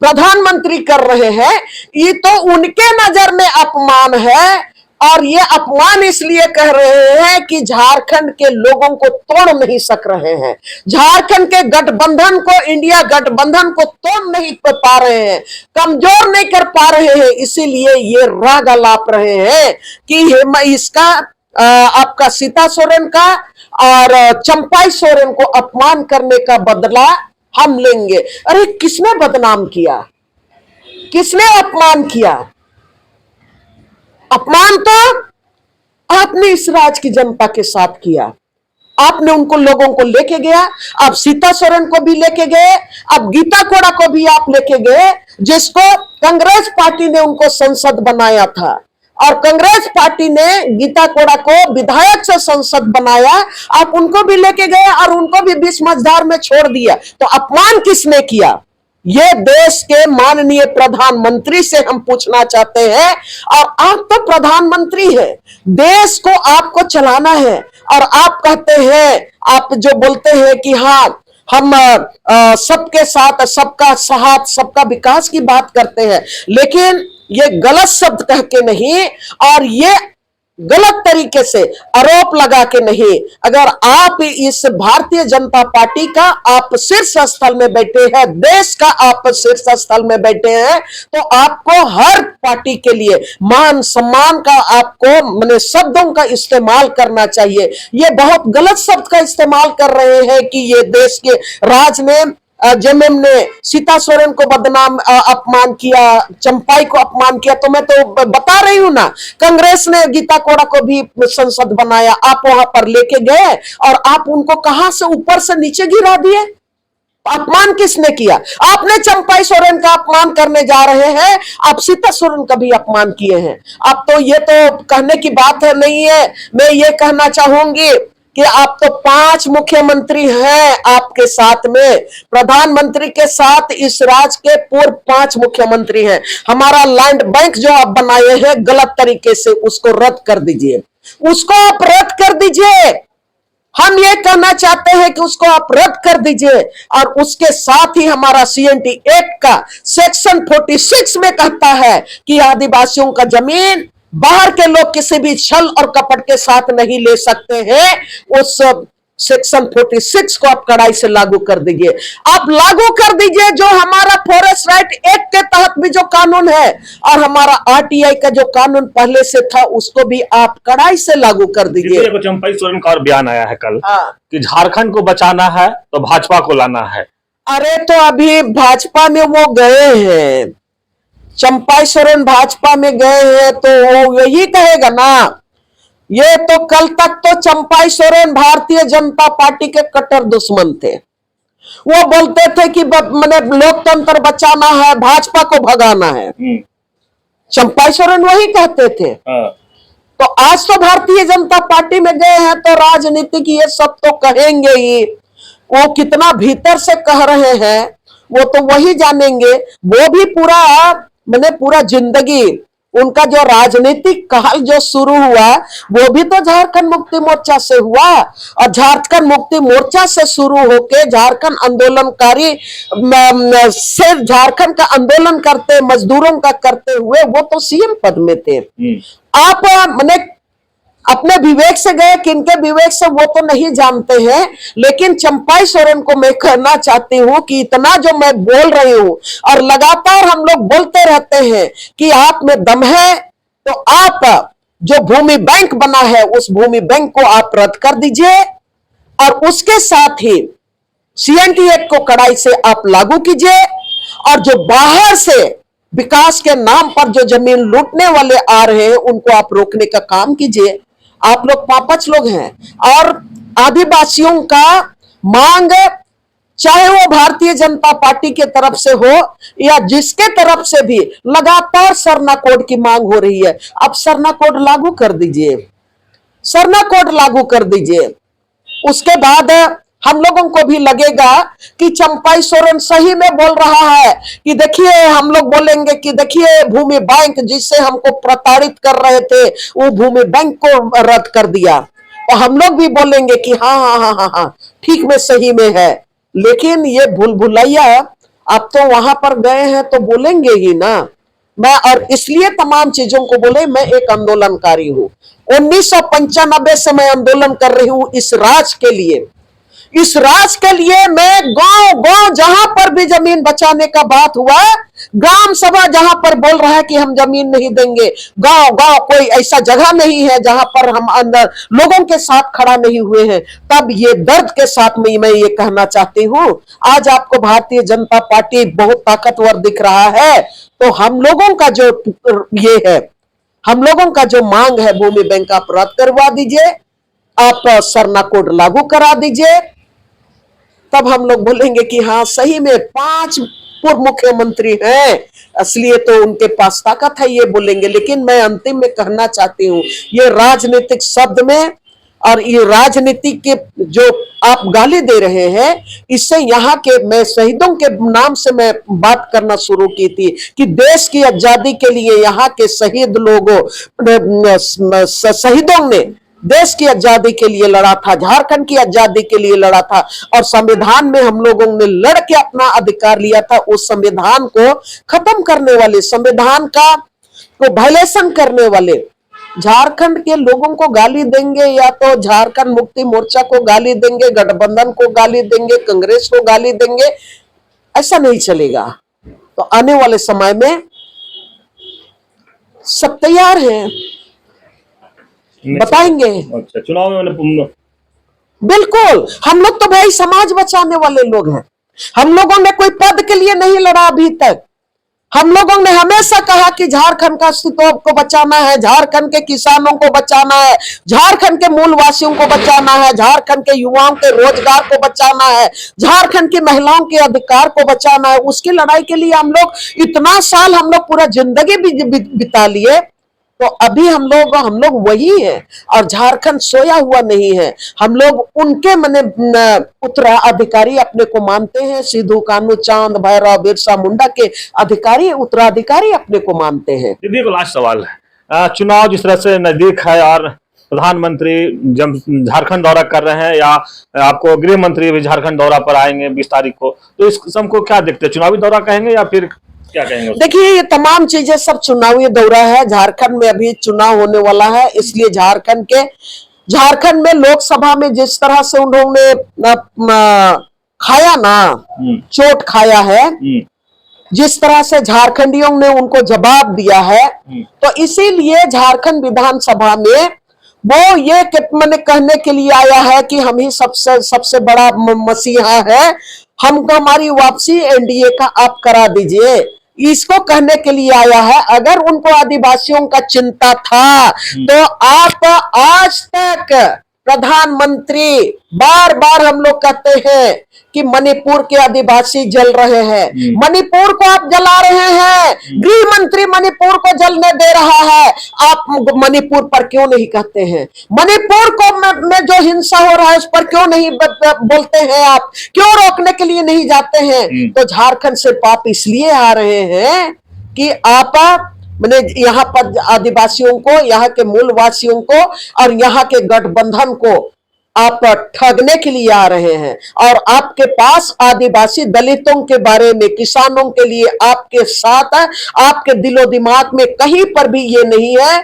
Speaker 2: प्रधानमंत्री कर रहे हैं, ये तो उनके नजर में अपमान है। और ये अपमान इसलिए कह रहे हैं कि झारखंड के लोगों को तोड़ नहीं सक रहे हैं, झारखंड के गठबंधन को, इंडिया गठबंधन को तोड़ नहीं पा रहे हैं, कमजोर नहीं कर पा रहे हैं। इसीलिए ये राग अलाप रहे हैं कि इसका आपका सीता सोरेन का और चंपाई सोरेन को अपमान करने का बदला हम लेंगे। अरे किसने बदनाम किया, किसने अपमान किया? अपमान तो आपने इस राज्य की जनता के साथ किया। आपने उनको लोगों को लेके गया, आप सीता सोरेन को भी लेके गए, अब गीता कोड़ा को भी आप लेके गए, जिसको कांग्रेस पार्टी ने उनको संसद बनाया था और कांग्रेस पार्टी ने गीता कोड़ा को विधायक से संसद बनाया। आप उनको भी लेके गए और उनको भी बीच मझधार में छोड़ दिया। तो अपमान किसने किया? ये देश के माननीय प्रधानमंत्री से हम पूछना चाहते हैं। और आप तो प्रधानमंत्री हैं, देश को आपको चलाना है और आप कहते हैं, आप जो बोलते हैं कि हाँ हम सबके साथ, सबका साथ, सबका विकास की बात करते हैं, लेकिन ये गलत शब्द कह के नहीं और ये गलत तरीके से आरोप लगा के नहीं। अगर आप इस भारतीय जनता पार्टी का आप शीर्ष स्थल में बैठे हैं, देश का आप शीर्ष स्थल में बैठे हैं, तो आपको हर पार्टी के लिए मान सम्मान का आपको मैंने शब्दों का इस्तेमाल करना चाहिए। ये बहुत गलत शब्द का इस्तेमाल कर रहे हैं कि ये देश के राज ने जेएमएम ने सीता सोरेन को बदनाम अपमान किया, चंपाई को अपमान किया। तो मैं तो बता रही हूं ना, कांग्रेस ने गीता कोड़ा को भी संसद बनाया, आप वहां पर लेके गए और आप उनको कहां से ऊपर से नीचे गिरा दिए। अपमान किसने किया? आपने चंपाई सोरेन का अपमान करने जा रहे हैं, आप सीता सोरेन का भी अपमान किए हैं। अब तो ये तो कहने की बात है नहीं है। मैं ये कहना चाहूंगी कि आप तो 5 मुख्यमंत्री हैं आपके साथ में, प्रधानमंत्री के साथ इस राज्य के पूर्व 5 मुख्यमंत्री हैं। हमारा लैंड बैंक जो आप बनाए हैं गलत तरीके से, उसको रद्द कर दीजिए, उसको आप रद्द कर दीजिए। हम ये कहना चाहते हैं कि उसको आप रद्द कर दीजिए। और उसके साथ ही हमारा CNT एक्ट का सेक्शन 46 में कहता है कि आदिवासियों का जमीन बाहर के लोग किसी भी छल और कपट के साथ नहीं ले सकते हैं। उस सेक्शन 46 को आप कड़ाई से लागू कर दीजिए। आप लागू कर दीजिए जो हमारा फॉरेस्ट राइट एक्ट के तहत भी जो कानून है और हमारा RTI का जो कानून पहले से था उसको भी आप कड़ाई से लागू कर दीजिए।
Speaker 1: चंपाई सोरेन का और बयान आया है कल कि झारखंड को बचाना है तो भाजपा को लाना है।
Speaker 2: अरे तो अभी भाजपा में वो गए हैं, चंपाई सोरेन भाजपा में गए हैं तो वो यही कहेगा ना। ये तो कल तक तो चंपाई सोरेन भारतीय जनता पार्टी के कट्टर दुश्मन थे। वो बोलते थे कि मैंने लोकतंत्र बचाना है, भाजपा को भगाना है। चंपाई सोरेन वही कहते थे। तो आज तो भारतीय जनता पार्टी में गए हैं तो राजनीतिक ये सब तो कहेंगे ही। वो कितना भीतर से कह रहे हैं वो तो वही जानेंगे। वो भी पूरा जिंदगी उनका जो राजनीतिक काल जो शुरू हुआ वो भी तो झारखंड मुक्ति मोर्चा से हुआ। और झारखंड मुक्ति मोर्चा से शुरू होके झारखंड आंदोलनकारी से झारखंड का आंदोलन करते, मजदूरों का करते हुए वो तो CM पद में थे। आप मैंने अपने विवेक से गए, किनके विवेक से वो तो नहीं जानते हैं, लेकिन चंपाई सोरेन को मैं कहना चाहती हूँ कि इतना जो मैं बोल रही हूँ और लगातार हम लोग बोलते रहते हैं कि आप में दम है, तो आप जो भूमि बैंक बना है उस भूमि बैंक को आप रद्द कर दीजिए और उसके साथ ही CNT एक्ट को कड़ाई से आप लागू कीजिए। और जो बाहर से विकास के नाम पर जो जमीन लूटने वाले आ रहे हैं उनको आप रोकने का काम कीजिए। आप लोग पापच लोग हैं। और आदिवासियों का मांग, चाहे वो भारतीय जनता पार्टी के तरफ से हो या जिसके तरफ से भी, लगातार सरना कोड की मांग हो रही है। अब सरना कोड लागू कर दीजिए, सरना कोड लागू कर दीजिए। उसके बाद हम लोगों को भी लगेगा कि चंपाई सोरेन सही में बोल रहा है कि देखिए, हम लोग बोलेंगे कि देखिए भूमि बैंक जिससे हमको प्रताड़ित कर रहे थे वो भूमि बैंक को रद्द कर दिया, तो हम लोग भी बोलेंगे कि हाँ हाँ हाँ हाँ हाँ ठीक में सही में है। लेकिन ये भूल भुलैया आप तो वहां पर गए हैं तो बोलेंगे ही ना। मैं और इसलिए तमाम चीजों को बोले, मैं एक आंदोलनकारी हूं। 1995 से मैं आंदोलन कर रही हूं इस राज के लिए। इस राज के लिए मैं गांव गांव जहां पर भी जमीन बचाने का बात हुआ, ग्राम सभा जहां पर बोल रहा है कि हम जमीन नहीं देंगे, गांव गांव कोई ऐसा जगह नहीं है जहां पर हम अंदर लोगों के साथ खड़ा नहीं हुए हैं। तब ये दर्द के साथ में मैं ये कहना चाहती हूं, आज आपको भारतीय जनता पार्टी बहुत ताकतवर दिख रहा है, तो हम लोगों का जो ये है, हम लोगों का जो मांग है, भूमि बैंक आप रद्द करवा दीजिए, आप सरना कोड लागू करा दीजिए। तब हम लोग बोलेंगे कि हाँ सही में 5 पूर्व मुख्यमंत्री हैं, इसलिए तो उनके पास ताकत है, ये बोलेंगे। लेकिन मैं अंतिम में कहना चाहती हूँ, ये राजनीतिक शब्द में और ये राजनीति के जो आप गाली दे रहे हैं, इससे यहाँ के, मैं शहीदों के नाम से मैं बात करना शुरू की थी कि देश की आजादी के लिए यहाँ के शहीद लोगों, शहीदों ने देश की आजादी के लिए लड़ा था, झारखंड की आजादी के लिए लड़ा था, और संविधान में हम लोगों ने लड़ के अपना अधिकार लिया था। उस संविधान को खत्म करने वाले, संविधान का को वायलेशन करने वाले झारखंड के लोगों को गाली देंगे, या तो झारखंड मुक्ति मोर्चा को गाली देंगे, गठबंधन को गाली देंगे, कांग्रेस को गाली देंगे, ऐसा नहीं चलेगा। तो आने वाले समय में सब तैयार हैं, बताएंगे।
Speaker 1: अच्छा, चुनाव में
Speaker 2: बिल्कुल, हम लोग तो भाई समाज बचाने वाले लोग हैं। हम लोगों ने कोई पद के लिए नहीं लड़ा अभी तक। हम लोगों ने हमेशा कहा कि झारखंड का अस्तित्व को बचाना है, झारखंड के किसानों को बचाना है, झारखंड के मूलवासियों को बचाना है, झारखंड के युवाओं के रोजगार को बचाना है, झारखंड की महिलाओं के अधिकार को बचाना है। उसकी लड़ाई के लिए हम लोग इतना साल, हम लोग पूरा जिंदगी भी बिता लिए। तो अभी हम लोग वही हैं, और झारखंड सोया हुआ नहीं है। हम लोग उनके मने उत्तराधिकारी अपने को मानते हैं। सिद्धू कान्हू, चांद भैरव, बिरसा मुंडा के अधिकारी, उत्तराधिकारी अपने को मानते हैं।
Speaker 1: दीदी को लास्ट सवाल है, चुनाव जिस तरह से नजदीक है और प्रधानमंत्री झारखंड दौरा कर रहे हैं, या आपको गृह मंत्री भी झारखंड दौरा पर आएंगे 20 तारीख को, तो इस सबको क्या देखते हैं, चुनावी दौरा कहेंगे या फिर क्या कहेंगे?
Speaker 2: देखिए, ये तमाम चीजें सब चुनावी दौरा है। झारखंड में अभी चुनाव होने वाला है, इसलिए झारखंड में लोकसभा में जिस तरह से उन्होंने खाया ना, चोट खाया है, जिस तरह से झारखंडियों ने उनको जवाब दिया है, तो इसीलिए झारखंड विधानसभा में वो ये मैंने कहने के लिए आया है कि हम ही सबसे बड़ा मसीहा है, हमारी वापसी एनडीए का आप करा दीजिए, इसको कहने के लिए आया है। अगर उनको आदिवासियों का चिंता था तो आप आज तक प्रधानमंत्री, बार बार हम लोग कहते हैं कि मणिपुर के आदिवासी जल रहे हैं, मणिपुर को आप जला रहे हैं, गृह मंत्री मणिपुर को जलने दे रहा है, आप मणिपुर पर क्यों नहीं कहते हैं? मणिपुर को में जो हिंसा हो रहा है उस पर क्यों नहीं बोलते हैं? आप क्यों रोकने के लिए नहीं जाते हैं? तो झारखंड से आप इसलिए आ रहे हैं कि आप मैंने यहाँ पर आदिवासियों को, यहाँ के मूलवासियों को और यहाँ के गठबंधन को आप ठगने के लिए आ रहे हैं। और आपके पास आदिवासी दलितों के बारे में, किसानों के लिए आपके साथ है, आपके दिलो दिमाग में कहीं पर भी ये नहीं है,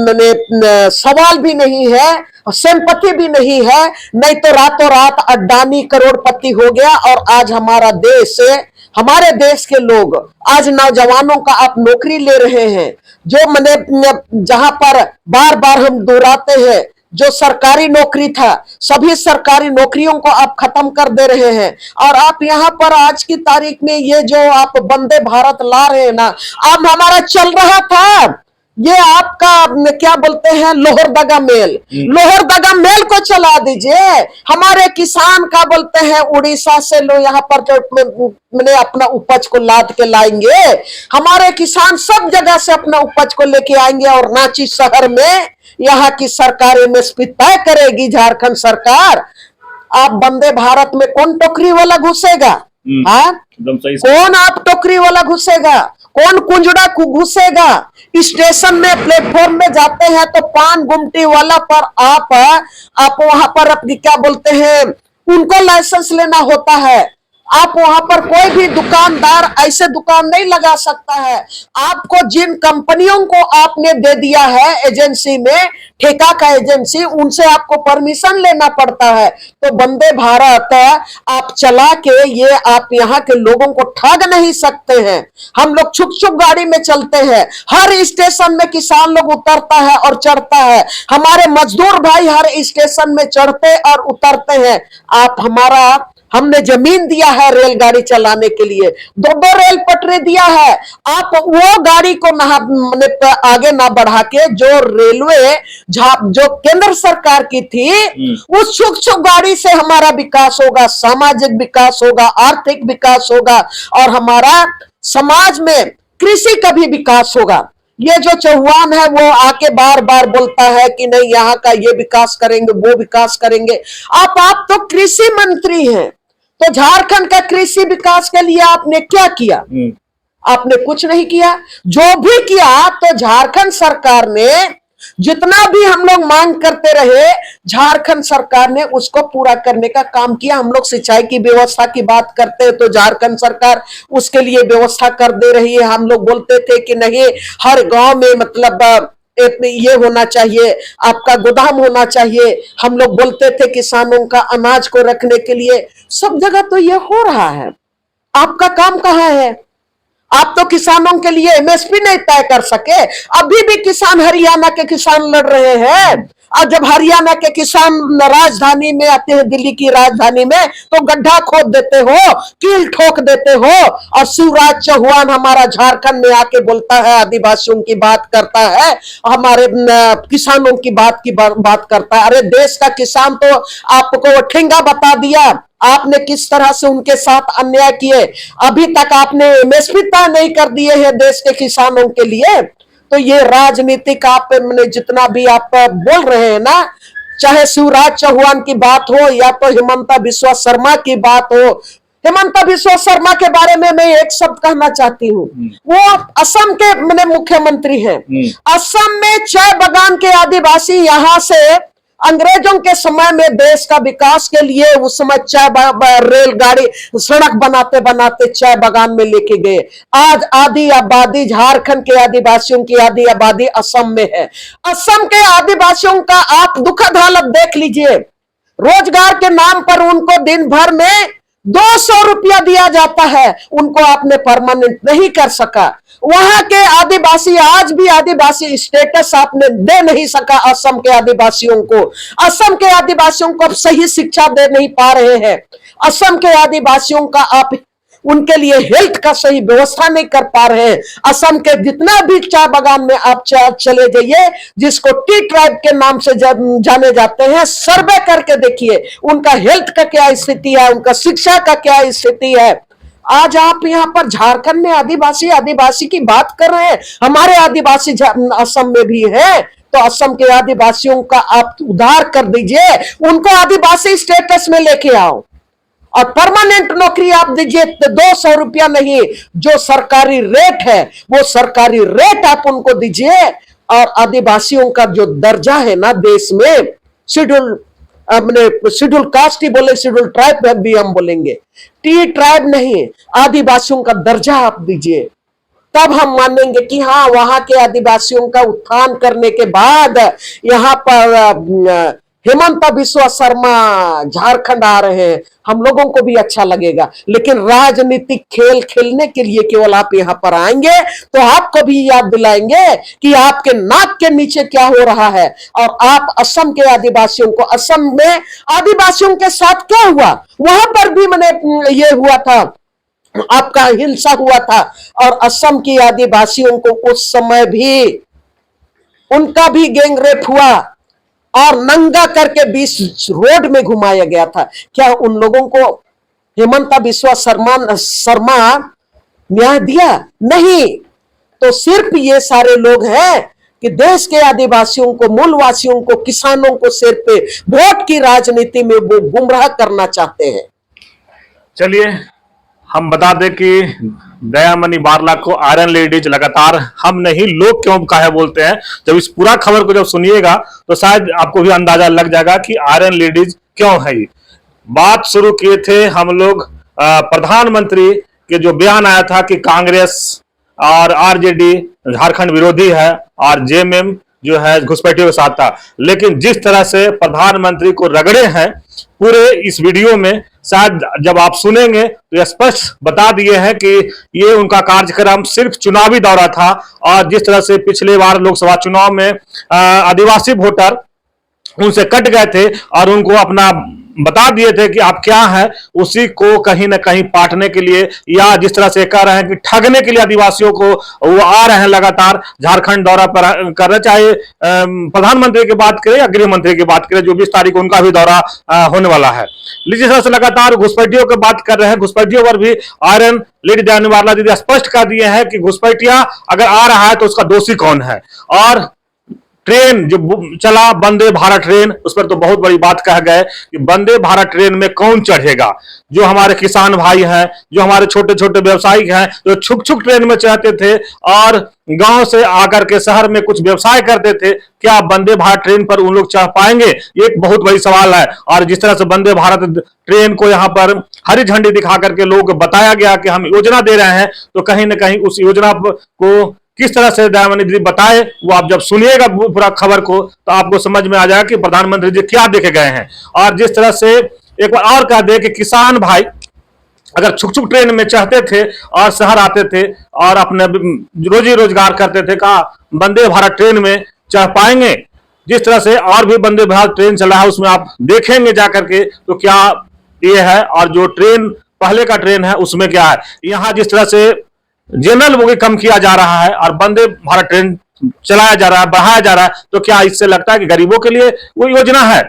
Speaker 2: मैंने सवाल भी नहीं है, संपत्ति भी नहीं है। नहीं तो रातों रात अडानी करोड़पति हो गया और आज हमारे देश के लोग, आज नौजवानों का आप नौकरी ले रहे हैं, जो मैंने जहां पर बार बार हम दोहराते हैं, जो सरकारी नौकरी था, सभी सरकारी नौकरियों को आप खत्म कर दे रहे हैं। और आप यहाँ पर आज की तारीख में ये जो आप वंदे भारत ला रहे हैं ना, अब हमारा चल रहा था ये आपका क्या बोलते हैं लोहरदगा मेल, लोहरदगा मेल को चला दीजिए। हमारे किसान का बोलते हैं उड़ीसा से लो यहाँ पर मैंने अपना उपज को लाद के लाएंगे, हमारे किसान सब जगह से अपना उपज को लेके आएंगे और रांची शहर में यहाँ की सरकार एमएसपी तय करेगी, झारखंड सरकार। आप वंदे भारत में कौन टोकरी वाला घुसेगा? हाँ,
Speaker 1: एकदम सही।
Speaker 2: कौन आप टोकरी वाला घुसेगा? कौन कुंजड़ा घुसेगा? स्टेशन में प्लेटफॉर्म में जाते हैं तो पान गुमटी वाला पर आप वहां पर अपनी क्या बोलते हैं उनको लाइसेंस लेना होता है। आप वहां पर कोई भी दुकानदार ऐसे दुकान नहीं लगा सकता है। आपको जिन कंपनियों को आपने दे दिया है एजेंसी में, ठेका का एजेंसी, उनसे आपको परमिशन लेना पड़ता है। तो वंदे भारत आप चला के ये आप यहाँ के लोगों को ठग नहीं सकते हैं। हम लोग छुक छुक गाड़ी में चलते हैं, हर स्टेशन में किसान लोग उतरता है और चढ़ता है, हमारे मजदूर भाई हर स्टेशन में चढ़ते और उतरते हैं। आप हमने जमीन दिया है रेलगाड़ी चलाने के लिए, दो रेल पटरी दिया है। आप वो गाड़ी को आगे ना बढ़ा के जो रेलवे जो केंद्र सरकार की थी, उस छुक छुक गाड़ी से हमारा विकास होगा, सामाजिक विकास होगा, आर्थिक विकास होगा और हमारा समाज में कृषि का भी विकास होगा। ये जो चौहान है वो आके बार बार बोलता है कि नहीं यहाँ का ये विकास करेंगे, वो विकास करेंगे। आप तो कृषि मंत्री हैं, तो झारखंड का कृषि विकास के लिए आपने क्या किया? आपने कुछ नहीं किया। जो भी किया तो झारखंड सरकार ने जितना भी हम लोग मांग करते रहे, झारखंड सरकार ने उसको पूरा करने का काम किया। हम लोग सिंचाई की व्यवस्था की बात करते हैं तो झारखंड सरकार उसके लिए व्यवस्था कर दे रही है। हम लोग बोलते थे कि नहीं हर गांव में मतलब ये होना चाहिए, आपका गोदाम होना चाहिए। हम लोग बोलते थे किसानों का अनाज को रखने के लिए, सब जगह तो ये हो रहा है। आपका काम कहाँ है? आप तो किसानों के लिए एमएसपी नहीं तय कर सके। अभी भी किसान हरियाणा के किसान लड़ रहे हैं, और जब हरियाणा के किसान राजधानी में आते हैं, दिल्ली की राजधानी में, तो गड्ढा खोद देते हो, कील ठोक देते हो। और शिवराज चौहान हमारा झारखंड में आके बोलता है, आदिवासियों की बात करता है, हमारे किसानों की बात करता है। अरे देश का किसान तो आपको ठेंगा बता दिया, आपने किस तरह से उनके साथ अन्याय किए। अभी तक आपने एमएसपी तय नहीं कर दिए हैं देश के किसानों के लिए। तो ये राजनीतिक आप जितना भी आप बोल रहे हैं ना, चाहे शिवराज चौहान की बात हो या तो हिमंता बिस्वा शर्मा की बात हो। हिमंता बिस्वा शर्मा के बारे में मैं एक शब्द कहना चाहती हूँ। वो असम के मुख्यमंत्री हैं। असम में चाय बागान के आदिवासी यहाँ से अंग्रेजों के समय में देश का विकास के लिए उस समय रेलगाड़ी सड़क बनाते बनाते चाय बागान में लेके गए। आज आधी आबादी झारखंड के आदिवासियों की आधी आबादी असम में है। असम के आदिवासियों का आप दुखद हालत देख लीजिए। रोजगार के नाम पर उनको दिन भर में 200 रुपया दिया जाता है, उनको आपने परमानेंट नहीं कर सका। वहां के आदिवासी आज भी आदिवासी स्टेटस आपने दे नहीं सका असम के आदिवासियों को। असम के आदिवासियों को आप सही शिक्षा दे नहीं पा रहे हैं। असम के आदिवासियों का आप उनके लिए हेल्थ का सही व्यवस्था नहीं कर पा रहे हैं। असम के जितना भी चाय बागान में आप चले जाइए, जिसको टी ट्राइब के नाम से जाने जाते हैं, सर्वे करके देखिए उनका हेल्थ का क्या स्थिति है, उनका शिक्षा का क्या स्थिति है। आज आप यहाँ पर झारखंड में आदिवासी की बात कर रहे हैं। हमारे आदिवासी असम में भी है, तो असम के आदिवासियों का आप उद्धार कर दीजिए, उनको आदिवासी स्टेटस में लेके आओ और परमानेंट नौकरी आप दीजिए। 200 रुपया नहीं, जो सरकारी रेट है वो सरकारी रेट आप उनको दीजिए। और आदिवासियों का जो दर्जा है ना देश में, शेड्यूल कास्ट ही बोले, शेड्यूल ट्राइब भी हम बोलेंगे, टी ट्राइब नहीं, आदिवासियों का दर्जा आप दीजिए। तब हम मानेंगे कि हाँ वहां के आदिवासियों का उत्थान करने के बाद यहाँ पर हेमंत बिस्वा शर्मा झारखंड आ रहे हैं, हम लोगों को भी अच्छा लगेगा, लेकिन राजनीतिक खेल खेलने के लिए केवल आप यहां पर आएंगे तो आपको भी याद दिलाएंगे कि आपके नाक के नीचे क्या हो रहा है। और आप असम के आदिवासियों को, असम में आदिवासियों के साथ क्या हुआ, वहां पर भी मैंने ये हुआ था, आपका हिंसा हुआ था, और असम की आदिवासियों को उस समय भी उनका भी गैंगरेप हुआ और नंगा करके बीच रोड में घुमाया गया था। क्या उन लोगों को हेमंत बिस्वा शर्मा न्याय दिया? नहीं। तो सिर्फ ये सारे लोग हैं कि देश के आदिवासियों को, मूलवासियों को, किसानों को सिर पे वोट की राजनीति में वो गुमराह करना चाहते हैं।
Speaker 1: चलिए हम बता दें कि दयामणि बारला को आयरन लेडीज लगातार हम नहीं लोग क्यों काहे बोलते हैं। जब इस पूरा खबर को जब सुनिएगा तो शायद आपको भी अंदाजा लग जाएगा कि आयरन लेडीज क्यों है। बात शुरू किए थे हम लोग प्रधानमंत्री के जो बयान आया था कि कांग्रेस और आरजेडी झारखंड विरोधी है और जेएमएम जो है घुसपैठियों के साथ था, लेकिन जिस तरह से प्रधानमंत्री को रगड़े हैं पूरे इस वीडियो में, शायद जब आप सुनेंगे तो यह स्पष्ट बता दिए हैं कि ये उनका कार्यक्रम सिर्फ चुनावी दौरा था। और जिस तरह से पिछले बार लोकसभा चुनाव में आदिवासी वोटर उनसे कट गए थे और उनको अपना बता दिए थे कि आप क्या हैं, उसी को कहीं ना कहीं पाटने के लिए या जिस तरह से कह रहे हैं कि ठगने के लिए आदिवासियों को वो आ रहे हैं लगातार झारखंड दौरा पर कर रहे, चाहे प्रधानमंत्री की बात करें या गृह मंत्री की बात करें, जो 20 तारीख को उनका भी दौरा होने वाला है। जिस तरह से लगातार घुसपैठियों की बात कर रहे हैं, घुसपैठियों पर भी आयरन लेडी दयामणि बारला दीदी स्पष्ट कर दिए हैं कि घुसपैठिया अगर आ रहा है तो उसका दोषी कौन है। और ट्रेन जो चला वंदे भारत ट्रेन, उस पर तो बहुत बड़ी बात कह गए कि वंदे भारत ट्रेन में कौन चढ़ेगा। जो हमारे किसान भाई हैं, जो हमारे छोटे छोटे व्यवसायी हैं, जो छुक छुक ट्रेन में चढ़ते थे और गांव से आकर के शहर में कुछ व्यवसाय करते थे, क्या वंदे भारत ट्रेन पर उन लोग चढ़ पाएंगे? ये एक बहुत बड़ी सवाल है। और जिस तरह से वंदे भारत ट्रेन को यहाँ पर हरी झंडी दिखा करके लोग बताया गया कि हम योजना दे रहे हैं, तो कहीं ना कहीं उस योजना को किस तरह से दयामणि दीदी बताए, वो आप जब सुनिएगा पूरा खबर को तो आपको समझ में आ जाएगा कि प्रधानमंत्री जी क्या देखे गए हैं। और जिस तरह से एक बार और कह दे कि किसान भाई अगर छुक छुक ट्रेन में चढ़ते थे और शहर आते थे और अपने रोजी रोजगार करते थे, कहा वंदे भारत ट्रेन में चढ़ पाएंगे? जिस तरह से और भी वंदे भारत ट्रेन चला है उसमें आप देखेंगे जाकर के तो क्या ये है, और जो ट्रेन पहले का ट्रेन है उसमें क्या है। यहाँ जिस तरह से जनरल बोगी कम किया जा रहा है और वंदे भारत ट्रेन चलाया जा रहा है, बढ़ाया जा रहा है, तो क्या इससे लगता है कि गरीबों के लिए वो योजना है?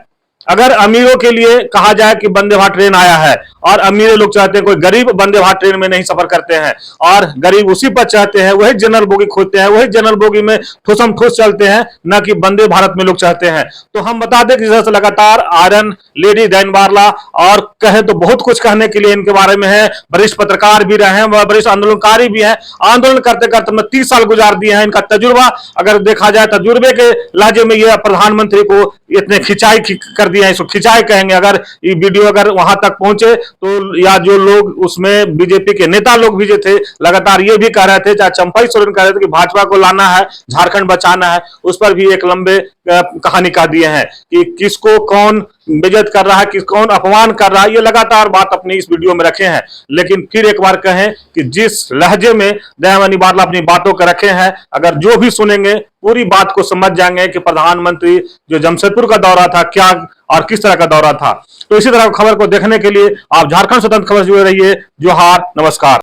Speaker 1: अगर अमीरों के लिए कहा जाए कि वंदे भारत ट्रेन आया है और अमीर लोग चाहते हैं, कोई गरीब वंदे भारत ट्रेन में नहीं सफर करते हैं और गरीब उसी पर चाहते हैं, वही जनरल बोगी खोजते हैं, वही जनरल बोगी में ठूसम ठूस चलते हैं, न कि वंदे भारत में लोग चाहते हैं। तो हम बता दें कि जैसे लगातार आयरन लेडी दयामणि बारला और कहे तो बहुत कुछ कहने के लिए इनके बारे में है, वरिष्ठ पत्रकार भी रहे हैं, वरिष्ठ आंदोलनकारी भी हैं, आंदोलन करते करते 30 साल गुजार दिए हैं। इनका तजुर्बा अगर देखा जाए, तजुर्बे के लहजे में ये प्रधानमंत्री को इतने खिंचाई कर दिया है, इसको खिंचाई कहेंगे। अगर ये वीडियो अगर वहां तक पहुंचे तो, या जो लोग उसमें बीजेपी के नेता लोग भी जो थे लगातार ये भी कह रहे थे, चाहे चंपई सोरेन कह रहे थे कि भाजपा को लाना है, झारखंड बचाना है, उस पर भी एक लंबे कहानी कह दिए हैं कि किसको कौन बेइज्जत कर रहा है, किस कौन अपमान कर रहा है, ये लगातार बात अपनी इस वीडियो में रखे हैं। लेकिन फिर एक बार कहें कि जिस लहजे में दयामणि बारला अपनी बातों को रखे हैं, अगर जो भी सुनेंगे पूरी बात को समझ जाएंगे कि प्रधानमंत्री जो जमशेदपुर का दौरा था क्या और किस तरह का दौरा था। तो इसी तरह खबर को देखने के लिए आप झारखंड स्वतंत्र खबर जुड़े रहिए। जोहार, नमस्कार।